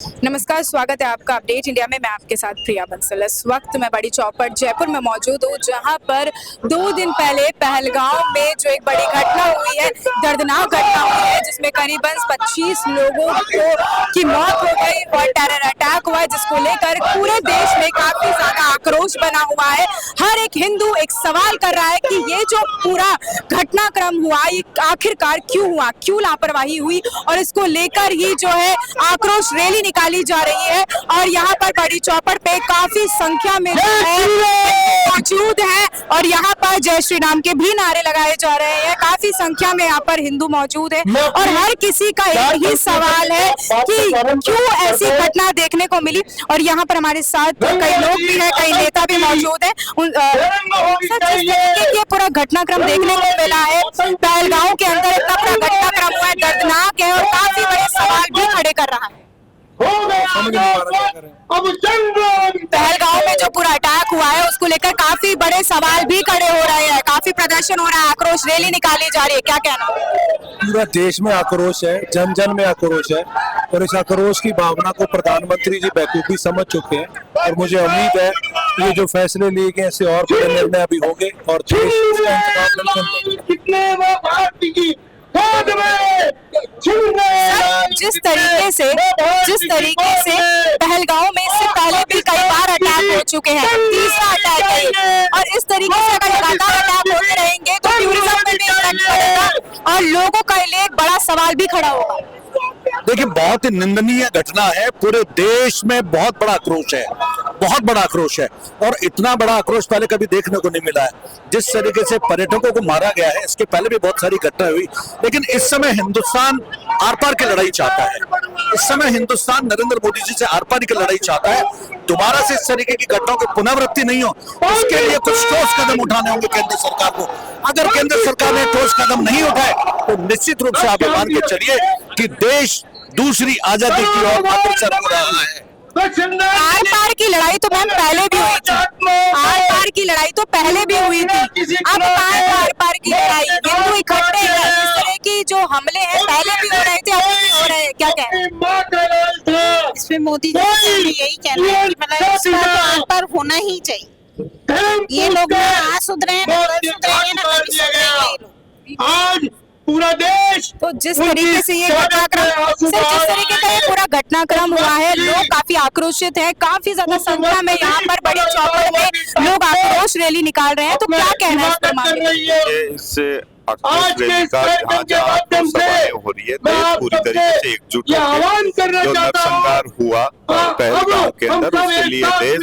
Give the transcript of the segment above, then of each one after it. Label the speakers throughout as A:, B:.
A: नमस्कार, स्वागत है आपका अपडेट इंडिया में। मैं आपके साथ प्रिया बंसल। इस वक्त मैं बड़ी चौपट जयपुर में मौजूद हूँ, जहां पर 2 दिन पहले पहलगांव में जो एक बड़ी घटना हुई है, दर्दनाक घटना हुई है, जिसमें करीबन 25 लोगों की मौत हो गई और टेरर अटैक हुआ है, जिसको लेकर पूरे देश में काफी ज्यादा आक्रोश बना हुआ है। हर एक हिंदू एक सवाल कर रहा है कि ये जो पूरा घटनाक्रम हुआ, ये आखिरकार क्यों हुआ, क्यों लापरवाही हुई, और इसको लेकर ही जो है आक्रोश रैली निकाली जा रही है। और यहाँ पर बड़ी चौपड़ पे काफी संख्या में मौजूद है और यहाँ पर जय श्री राम के भी नारे लगाए जा रहे हैं। काफी संख्या में यहाँ पर हिंदू मौजूद है और हर किसी का एक ही सवाल है कि क्यों ऐसी घटना देखने को मिली। और यहाँ पर हमारे साथ कई लोग भी हैं, कई नेता भी मौजूद हैं। ये पूरा घटनाक्रम देखने को मिला है, पहलगांव के अंदर इतना पूरा घटनाक्रम हुआ है, दर्दनाक है और काफी बड़े सवाल भी खड़े कर रहा है। पहलगांव में जो पूरा अटैक हुआ है, उसको लेकर काफी बड़े सवाल भी खड़े हो रहे हैं, काफी प्रदर्शन हो रहा है, आक्रोश रैली निकाली जा रही है। क्या कहना?
B: पूरा देश में आक्रोश है, जन जन में आक्रोश है और इस आक्रोश की भावना को प्रधानमंत्री जी बखूबी समझ चुके हैं। और मुझे उम्मीद है ये जो फैसले लिए गए इससे और बड़े निर्णय अभी होंगे और देश इसका इंतजाम
A: जिस तरीके से पहलगांव में इससे पहले भी कई बार अटैक हो चुके हैं, तीसरा अटैक है, और इस तरीके से अगर लगातार अटैक होते रहेंगे तो टूरिज्म में भी इफेक्ट पड़ेगा और लोगों के लिए एक बड़ा सवाल भी खड़ा होगा।
C: देखिए, बहुत ही निंदनीय घटना है। पूरे देश में बहुत बड़ा आक्रोश है, बहुत बड़ा आक्रोश है और इतना बड़ा आक्रोश पहले कभी देखने को नहीं मिला है। जिस तरीके से पर्यटकों को मारा गया है, इसके पहले भी बहुत सारी घटनाएं हुई, लेकिन इस समय हिंदुस्तान आर पार की लड़ाई चाहता है। इस समय हिंदुस्तान नरेंद्र मोदी जी से आर पार की लड़ाई चाहता है। दोबारा से इस तरीके की घटनाओं की पुनरावृत्ति नहीं हो, इसके लिए कुछ ठोस कदम उठाने होंगे केंद्र सरकार को। अगर केंद्र सरकार ने ठोस कदम नहीं उठाए तो निश्चित रूप से आप मान के चलिए कि देश दूसरी आजादी की ओर अग्रसर हो रहा है।
A: आर पार की लड़ाई तो मैम पहले भी हुई थी, आर पार की लड़ाई तो पहले भी हुई थी। अब आर पार की लड़ाई, हिंदू इकट्ठे हैं, इस तरह की जो हमले हैं पहले भी हो रहे थे, अब भी हो रहे हैं। क्या कहना?
D: इसमें मोदी जी का यही कहना है कि मतलब इसका तो आर पार होना ही चाहिए। ये लोग ना आज सुधरे हैं, ना कल सुधरेंगे, ना कभी सुधरेंगे ये लोग।
E: आज पूरा देश
A: तो जिस तरीके से ये घटनाक्रम, जिस तरीके का ये पूरा घटनाक्रम हुआ है, लोग काफी आक्रोशित है, काफी ज्यादा संख्या में यहाँ पर बड़ी चौपड़ में लोग आक्रोश रैली निकाल रहे हैं। तो क्या कहना है इसके मामले में?
F: इससे आक्रोश रैली का जहाँ सभाएं हो रही है, देश पूरी तरीके से एकजुट होकर जो नरसंहार हुआ पहलगांव के अंदर, उसके लिए देश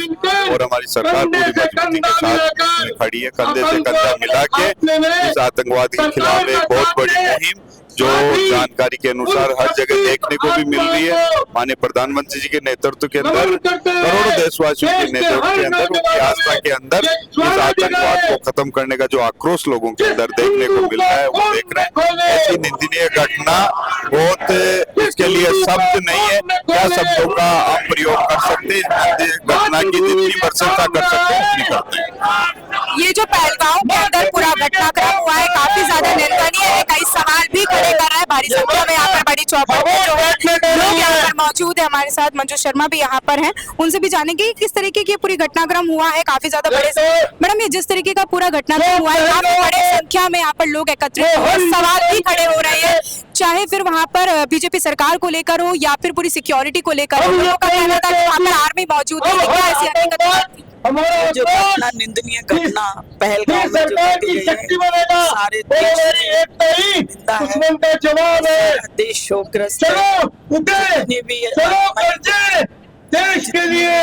F: और हमारी सरकार पूरी मजबूती के साथ खड़ी है। कंधे से कंधा मिला के इस आतंकवाद के खिलाफ एक बहुत बड़ी मुहिम जो जानकारी के अनुसार हर जगह देखने को भी मिल रही है। माननीय प्रधानमंत्री जी के नेतृत्व के अंदर, करोड़ों देशवासियों के नेतृत्व के अंदर, उनकी आस्था के अंदर इस आतंकवाद को खत्म करने का जो आक्रोश लोगों के अंदर देखने को मिल रहा है, वो देख रहे हैं। ऐसी निंदनीय घटना बहुत, इसके लिए शब्द नहीं है, क्या शब्दों का हम प्रयोग कर सकते हैं। घटना की जितनी प्रशंसा कर सकते हैं उतनी करते हैं।
A: ये जो पहलगांव के अंदर पूरा घटनाक्रम हुआ है, काफी ज्यादा निंदनीय है, कई सवाल भी खड़े कर रहा है। भारी संख्या में यहाँ पर बड़ी चौपड़ में जो है लोग यहाँ पर मौजूद है। हमारे साथ मंजू शर्मा भी यहाँ पर हैं, उनसे भी जानेंगे किस तरीके की पूरी घटनाक्रम हुआ है। काफी ज्यादा बड़े मैडम, ये जिस तरीके का पूरा घटनाक्रम हुआ है, काफी बड़ी संख्या में यहाँ पर लोग एकत्रित हुए, सवाल भी खड़े हो रहे हैं, चाहे फिर वहाँ पर बीजेपी सरकार को लेकर हो या फिर पूरी सिक्योरिटी को लेकर हो। लोगों का कहना था कि वहाँ पर आर्मी मौजूद है, क्या ऐसी हकीकत?
G: जो घटना, निंदनीय घटना पहलगांव में जो घटी है, सारे देश शोकग्रस्त है।
E: देश के लिए,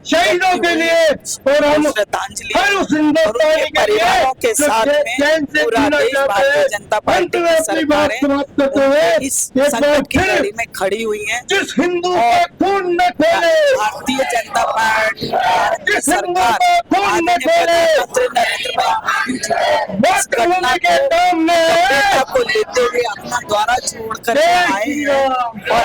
E: शहीदों के लिए और हम
G: श्रद्धांजलि
E: हर उस हिंदुस्तानी के
G: परिवारों के साथ में पूरा देश भारतीय जनता पार्टी की सरकारें इस संकट की घड़ी में खड़ी हुई हैं।
E: जिस हिंदू का खून न खोले,
G: भारतीय जनता पार्टी की सरकार
E: प्रधानमंत्री
G: नरेंद्र मोदी को लेते हुए अपना द्वारा छोड़कर आए हैं और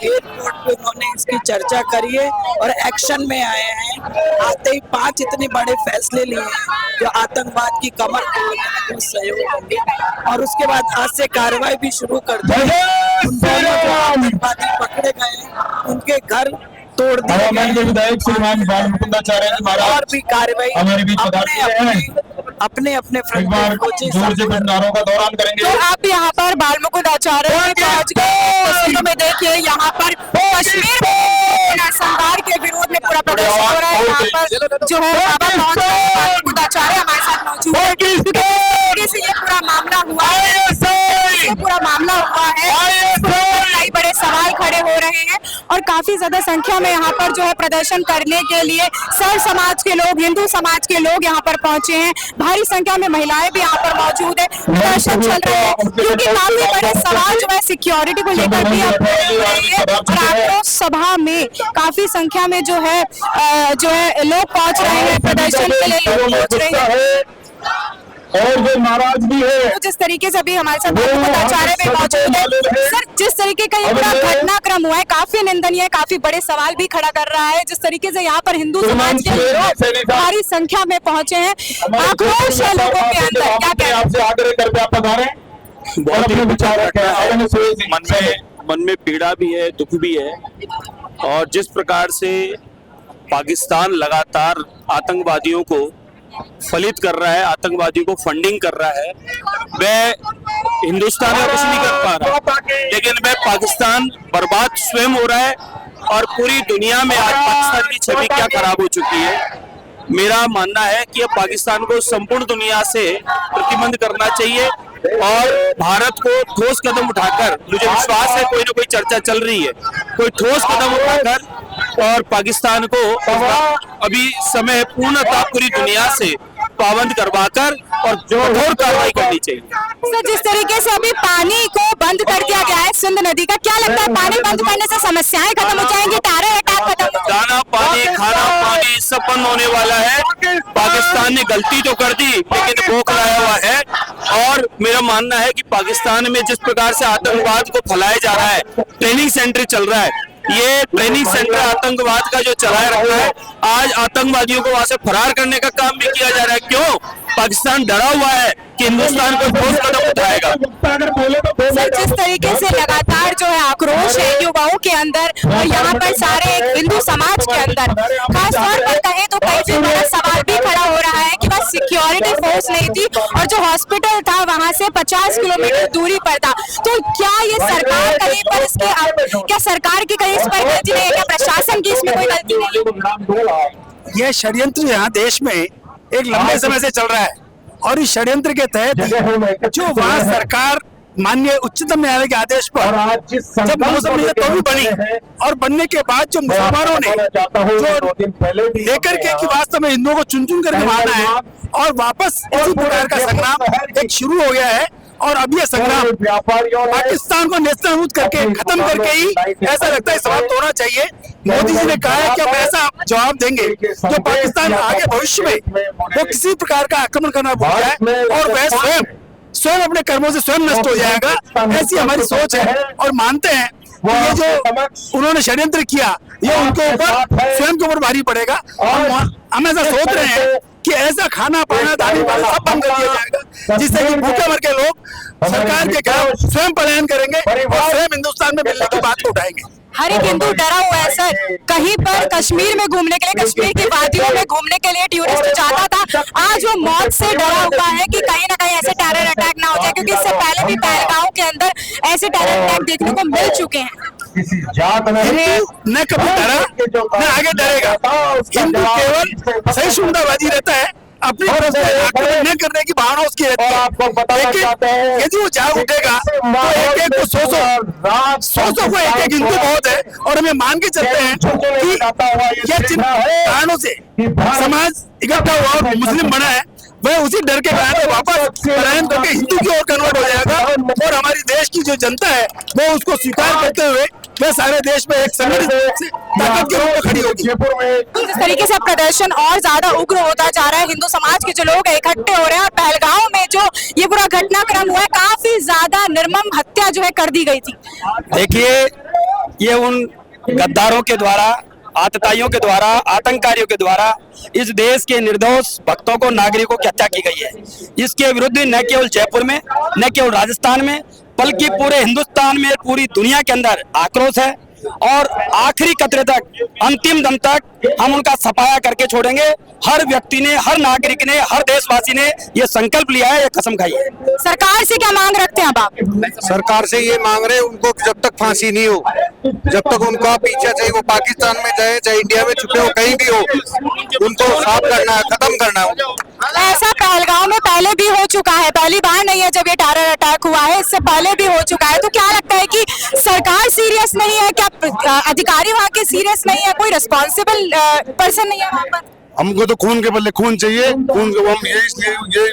G: एयरपोर्ट पे उन्होंने इसकी चर्चा करी है और एक्शन में आए। आए हैं, आते ही 5 इतने बड़े फैसले लिए हैं जो आतंकवाद की कमर तोड़ने में सहयोग होंगे, और उसके बाद आज से कार्रवाई भी शुरू कर दी। उन दोनों जो आतंकवादी पकड़े गए हैं उनके घर तोड़ दिए गए
E: विधायक श्रीमान बाल मुकुंदाचार्य जी महाराज
G: और भी कार्रवाई
E: हमारे बीच पधारते हैं।
G: अपने
E: एक बार जोर से भंडारों का दौरान करेंगे।
A: तो आप यहाँ पर बाल मुकुंद आचार्य पहुंच गए। तस्वीरों में देखिए यहाँ पर कश्मीर में नरसंहार के विरोध में पूरा प्रदर्शन हो रहा है। यहाँ पर जो है बाबा पहुंच गए, बाल मुकुंद आचार्य हमारे साथ मौजूद है। क्योंकि से ये पूरा मामला हुआ है, कई बड़े सवाल खड़े हो रहे हैं और काफी ज्यादा संख्या में यहाँ पर जो है प्रदर्शन करने के लिए सर्व समाज के लोग, हिंदू समाज के लोग यहाँ पर पहुंचे हैं। भारी संख्या में महिलाएं भी यहाँ पर मौजूद है। प्रदर्शन चल रहे हैं क्योंकि काफी बड़े सवाल जो है सिक्योरिटी को लेकर भी अब हो रही है और आक्रोश सभा में काफी संख्या में जो है लोग पहुंच रहे हैं, प्रदर्शन के लिए लोग पहुंच रहे हैं।
E: और जो नाराज भी है,
A: तो जिस तरीके से अभी हमारे साथ आचार्य भी मौजूद है सर, जिस तरीके का ये पूरा घटनाक्रम हुआ है काफी निंदनीय है, काफी बड़े सवाल भी खड़ा कर रहा है। जिस तरीके से यहाँ पर हिंदू समाज के लोग भारी संख्या में पहुंचे हैं, आक्रोश है लोगों के अंदर। क्या कहते हैं?
E: आपसे आग्रह करके आप पधारें और अपने विचार रखें।
H: मन में पीड़ा भी है, दुख भी है, और जिस प्रकार से पाकिस्तान लगातार आतंकवादियों को फलित कर रहा है, आतंकवादियों को फंडिंग कर रहा है, वह हिंदुस्तान में कुछ नहीं कर पा रहा, लेकिन वह पाकिस्तान बर्बाद स्वयं हो रहा है और पूरी दुनिया में आज पाकिस्तान की छवि क्या खराब हो चुकी है। मेरा मानना है कि अब पाकिस्तान को संपूर्ण दुनिया से प्रतिबंध करना चाहिए और भारत को ठोस कदम उठाकर, मुझे विश्वास है कोई ना कोई चर्चा चल रही है, कोई ठोस कदम उठाकर और पाकिस्तान को अभी समय पूर्णतः पूरी दुनिया से पाबंद करवाकर और कठोर कार्रवाई करनी चाहिए।
A: सर, जिस तरीके से अभी पानी को बंद कर दिया गया है सिंध नदी का, क्या लगता है पानी बंद करने से समस्याएं खत्म हो जाएंगी, टेरर अटैक खत्म हो जाएंगे?
H: दाना पानी, खाना पानी सब बंद होने वाला है। पाकिस्तान ने गलती तो कर दी लेकिन भूख लाया हुआ है, और मेरा मानना है कि पाकिस्तान में जिस प्रकार से आतंकवाद को फैलाया जा रहा है, ट्रेनिंग सेंटर चल रहा है, ये ट्रेनिंग सेंटर आतंकवाद का जो चलाया रखा है, आज आतंकवादियों को वहां से फरार करने का काम भी किया जा रहा है। क्यों? पाकिस्तान डरा हुआ है कि हिंदुस्तान को ठोस कदम उठाएगा।
A: सर, जिस तरीके से लगातार जो है आक्रोश है युवाओं के अंदर और यहाँ पर सारे हिंदू समाज के अंदर, खास तौर पर कहें तो कई बड़ा सवाल भी खड़ा हो रहा है कि वह सिक्योरिटी फोर्स नहीं थी और जो हॉस्पिटल था वहां से 50 किलोमीटर दूरी पर था। तो क्या ये सरकार कहीं पर इसके, क्या सरकार की कहीं इस पर गलती नहीं है, क्या प्रशासन की इसमें कोई गलती नहीं है?
I: यह षड्यंत्र यहाँ देश में एक लंबे समय से चल रहा है और इस षड्यंत्र के तहत जो वहाँ सरकार माननीय उच्चतम न्यायालय के आदेश पर जब मौसम तो भी बनी और बनने के बाद जो मुसलमानों ने जो लेकर के कि वास्तव में हिंदुओं को चुन चुन करके मारना है और वापस इसी प्रकार का संग्राम एक शुरू हो गया है। और अब यह संग्राम पाकिस्तान को नेस्तनाबूद करके खत्म करके ही ऐसा लगता है समाप्त होना चाहिए। मोदी जी ने कहा है कि हम ऐसा जवाब देंगे जो पाकिस्तान आगे भविष्य में वो किसी प्रकार का आक्रमण करना भूल जाए और वह स्वयं अपने कर्मों से स्वयं नष्ट हो जाएगा। ऐसी हमारी सोच है और मानते हैं ये जो उन्होंने षड्यंत्र किया ये उनके ऊपर स्वयं के ऊपर भारी पड़ेगा। हम ऐसा सोच रहे हैं कि ऐसा खाना पाना दानी पाना सब बंद कर दिया जाएगा जिससे कि भूखे मर के लोग सरकार के खिलाफ स्वयं पलायन करेंगे और स्वयं हिंदुस्तान में मिलने की बात को उठाएंगे।
A: हर एक हिंदू डरा हुआ है सर, कहीं पर कश्मीर में घूमने के लिए, कश्मीर की वादियों में घूमने के लिए टूरिस्ट जाता था, आज वो मौत से डरा हुआ है कि कहीं ना कहीं ऐसे टेरर अटैक ना हो जाए, क्योंकि इससे पहले भी पहलगांव के अंदर ऐसे टेरर अटैक देखने को मिल चुके हैं।
I: हिंदू न कभी डरा न आगे डरेगा। हिंदू केवल सहिष्णुतावादी रहता है, अपनी तरफ से आक्रमण न करने की भावना उसकी रहती है। लेकिन यदि वो जाग उठेगा तो एक को सौ को एक गिनती बहुत है। और हमें मान के चलते हैं कि यह जिन कारणों से समाज इकट्ठा हुआ और मुस्लिम बना है वह उसी डर के कारण वापस पलायन करके हिंदू की ओर कन्वर्ट हो जाएगा और हमारी देश की जो जनता है वो उसको स्वीकार करते हुए वह सारे देश में एक संगठित ताकत के रूप में खड़ी होगी।
A: जिस तरीके से प्रदर्शन और ज्यादा उग्र होता जा रहा है, हिंदू समाज के जो लोग इकट्ठे हो रहे हैं और पहलगांव में जो ये पूरा घटनाक्रम हुआ है, काफी ज्यादा निर्मम हत्या जो है कर दी गई थी।
I: देखिए ये उन गद्दारों के द्वारा
J: आतताइयों के द्वारा, आतंककारियों के द्वारा इस देश के निर्दोष भक्तों को, नागरिकों की हत्या की गई है। इसके विरुद्ध न केवल जयपुर में, न केवल राजस्थान में, बल्कि पूरे हिंदुस्तान में, पूरी दुनिया के अंदर आक्रोश है और आखिरी कतरे तक, अंतिम दम तक हम उनका सफाया करके छोड़ेंगे। हर व्यक्ति ने, हर नागरिक ने, हर देशवासी ने ये संकल्प लिया है, ये कसम खाई है।
A: सरकार से क्या मांग रखते हैं अब आप?
C: सरकार से ये मांग रहे हैं उनको जब तक फांसी नहीं हो, जब तक उनका पीछा, चाहे वो पाकिस्तान में जाए, चाहे इंडिया में छुपे हो, कहीं भी हो, उनको साफ करना है, खत्म करना है।
A: ऐसा पहलगांव में पहले भी हो चुका है, पहली बार नहीं है जब ये टेरर अटैक हुआ है, इससे पहले भी हो चुका है। तो क्या लगता है कि सरकार सीरियस नहीं है क्या? अधिकारी वहाँ के सीरियस नहीं है? कोई रिस्पॉन्सिबल पर्सन नहीं है वहाँ पर?
C: हमको तो खून के बदले खून चाहिए, खून को हम ये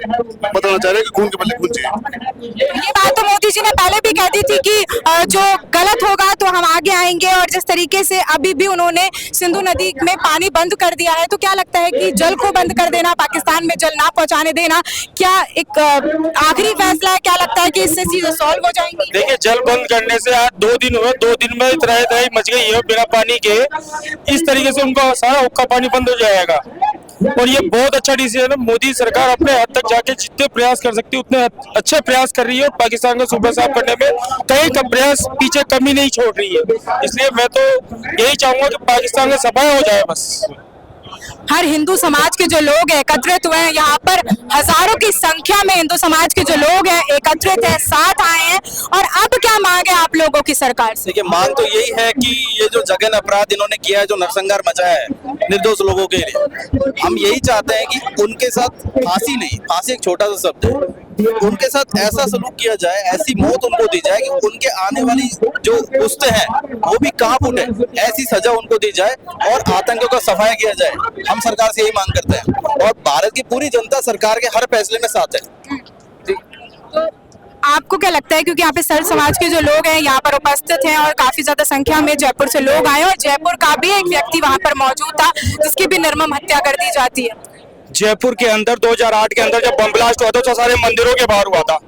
C: बताना चाह रहे हैं कि खून के बदले खून चाहिए।
A: ये बात तो मोदी जी ने पहले भी कह दी थी कि जो गलत होगा तो हम आगे आएंगे, और जिस तरीके से अभी भी उन्होंने सिंधु नदी में पानी बंद कर दिया है, तो क्या लगता है कि जल को बंद कर देना, पाकिस्तान में जल ना पहुंचाने देना, क्या एक आखिरी फैसला है? क्या लगता है कि इससे चीजें सॉल्व हो जाएंगी?
H: देखिए, जल बंद करने से आज 2 दिन हुए, 2 दिन में त्राही मच गई है बिना पानी के। इस तरीके से उनका सारा हुक्का पानी बंद हो जाएगा और ये बहुत अच्छा डिसीजन है। मोदी सरकार अपने हद तक जाके जितने प्रयास कर सकती है उतने अच्छे प्रयास कर रही है और पाकिस्तान को सूबा साफ करने में कहीं का प्रयास पीछे कमी नहीं छोड़ रही है। इसलिए मैं तो यही चाहूंगा कि पाकिस्तान का सफाया हो जाए बस।
A: हर हिंदू समाज के जो लोग एकत्रित हुए हैं यहाँ पर, हजारों की संख्या में हिंदू समाज के जो लोग हैं एकत्रित हैं, साथ आए हैं, और अब क्या मांग है आप लोगों की सरकार से?
J: देखिए, मांग तो यही है कि ये जो जघन्य अपराध इन्होंने किया है, जो नरसंहार मचाया है निर्दोष लोगों के लिए, हम यही चाहते हैं कि उनके साथ फांसी नहीं, फांसी एक छोटा सा शब्द है, उनके साथ ऐसा सलूक किया जाए, ऐसी मौत उनको दी जाए कि उनके आने वाली जो पुश्तें हैं वो भी कांप उठे, ऐसी सजा उनको दी जाए और आतंकों का सफाया किया जाए। हम सरकार से यही मांग करते हैं और भारत की पूरी जनता सरकार के हर फैसले में साथ है।
A: तो आपको क्या लगता है, क्योंकि यहाँ पे सर्व समाज के जो लोग हैं यहाँ पर उपस्थित हैं और काफी ज्यादा संख्या में जयपुर से लोग आए, और जयपुर का भी एक व्यक्ति वहाँ पर मौजूद था जिसकी भी निर्मम हत्या कर दी जाती है?
H: जयपुर के अंदर 2008 के अंदर जब बम ब्लास्ट हुआ था तो सारे मंदिरों के बाहर हुआ था।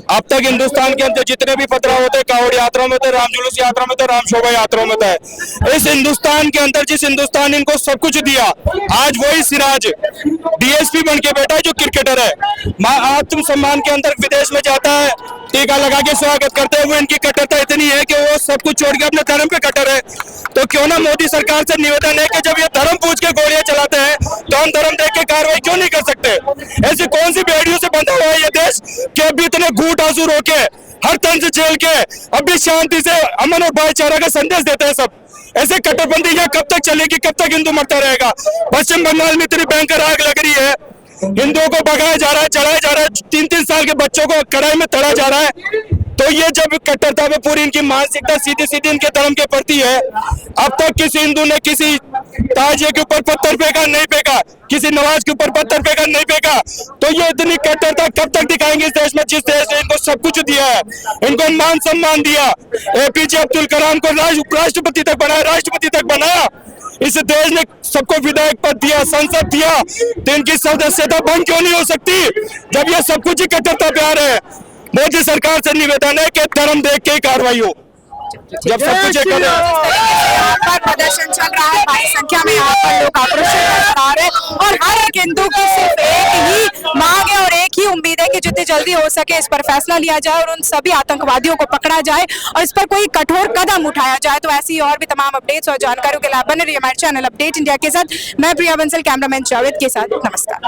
H: अब तक हिंदुस्तान के अंदर जितने भी पथराव होते, कावड़ यात्रा में थे, राम जुलूस यात्रा में थे, राम शोभा यात्रा में थे, इस हिंदुस्तान के अंदर जिस हिंदुस्तान ने इनको सब कुछ दिया, आज वही सिराज डीएसपी बन के बैठा है जो क्रिकेटर है। आत्म सम्मान के अंदर विदेश में जाता है, टीका लगा के स्वागत करते हुए। इनकी कट्टरता इतनी है कि वो सब कुछ छोड़ के अपने धर्म पे कट्टर है। तो क्यों ना मोदी सरकार से निवेदन है कि जब ये धर्म पूछ के गोलियां चलाते हैं तो हम धर्म देख के कार्रवाई क्यों नहीं कर सकते? ऐसी कौन सी बेड़ियों से बंधा हुआ है ये देश कि अभी इतने घूट आंसू रोके, हर तरह से झेल के अभी शांति से अमन और भाईचारा का संदेश देते हैं सब? ऐसे कट्टरपंथी यहाँ कब तक चलेगी? कब तक हिंदू मरता रहेगा? पश्चिम बंगाल में इतनी भयंकर आग लग रही है, हिंदुओं को भगाया जा रहा है, चढ़ाया जा रहा है, 3-3 साल के बच्चों को कढ़ाई में तड़ा जा रहा है। तो ये जब कट्टरता में पूरी इनकी मानसिकता सीधी सीधी इनके धर्म के प्रति है। अब तक किसी हिंदू ने किसी ताजिए के ऊपर पत्थर फेंका नहीं फेंका, किसी नवाज के ऊपर पत्थर फेंका नहीं फेंका। तो ये इतनी कट्टरता कब तक दिखाएंगे इस देश में, जिस देश ने इनको सब कुछ दिया है, इनको मान सम्मान दिया, एपीजे अब्दुल कलाम को राष्ट्रपति तक बनाया, राष्ट्रपति तक बनाया। इस देश ने सबको विधायक पद दिया, संसद दिया, तो इनकी सदस्यता बंद क्यों नहीं हो सकती जब ये सब कुछ ही कट्टरता पे आ रहे हैं? मोदी सरकार से निवेदन है कि धर्म देख के ही कार्रवाई हो। जब सब कुछ
A: यहाँ पर प्रदर्शन चल रहा है, भारी संख्या में यहाँ पर लोग आक्रोशित नजर आ रहे हैं, और हर एक हिंदू की सिर्फ एक ही मांग है और एक ही उम्मीद है कि जितनी जल्दी हो सके इस पर फैसला लिया जाए और उन सभी आतंकवादियों को पकड़ा जाए और इस पर कोई कठोर कदम उठाया जाए। तो ऐसी और भी तमाम अपडेट्स और जानकारियों के लिए बने रहिए हमारे चैनल अपडेट इंडिया के साथ। मैं प्रिया बंसल, कैमरामैन जावेद के साथ। नमस्कार।